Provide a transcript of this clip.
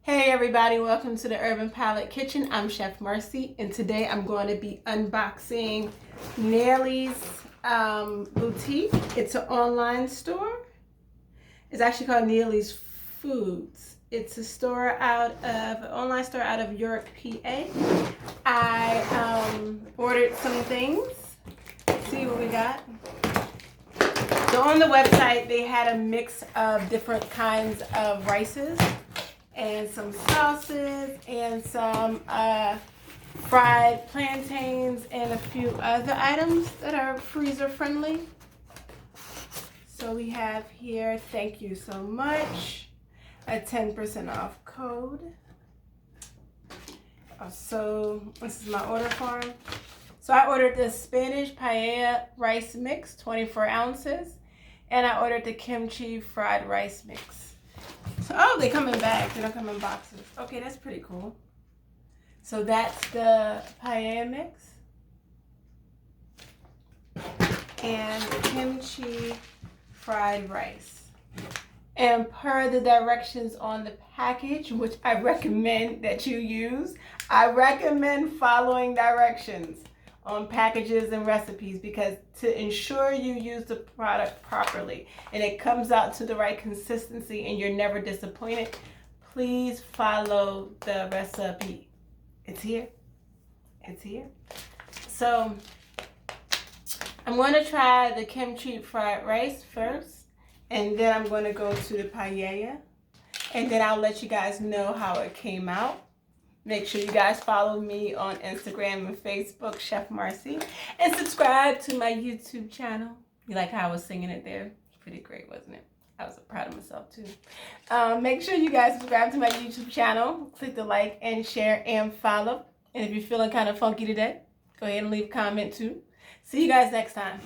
Hey everybody, welcome to the Urban Palette Kitchen. I'm Chef Marcee, and today I'm going to be unboxing Nelly's Boutique. It's an online store. It's actually called Nelly's Foods. It's a store an online store out of York, PA. I ordered some things. Let's see what we got. So on the website, they had a mix of different kinds of rices and some sauces and some fried plantains and a few other items that are freezer friendly. So we have here, thank you so much, a 10% off code. So this is my order form. So I ordered the Spanish paella rice mix, 24 ounces, and I ordered the kimchi fried rice mix. Oh, they come in bags. They don't come in boxes. Okay, that's pretty cool. So that's the paella mix. And the kimchi fried rice. And per the directions on the package, which I recommend that you use, I recommend following directions on packages and recipes, because to ensure you use the product properly and it comes out to the right consistency and you're never disappointed, please follow the recipe. It's here. It's here. So I'm going to try the kimchi fried rice first, and then I'm going to go to the paella, and then I'll let you guys know how it came out. Make sure you guys follow me on Instagram and Facebook, Chef Marcee, and subscribe to my YouTube channel. You like how I was singing it there? It's pretty great, wasn't it? I was proud of myself too. Make sure you guys subscribe to my YouTube channel. Click the like and share and follow. And if you're feeling kind of funky today, go ahead and leave a comment too. See you guys next time.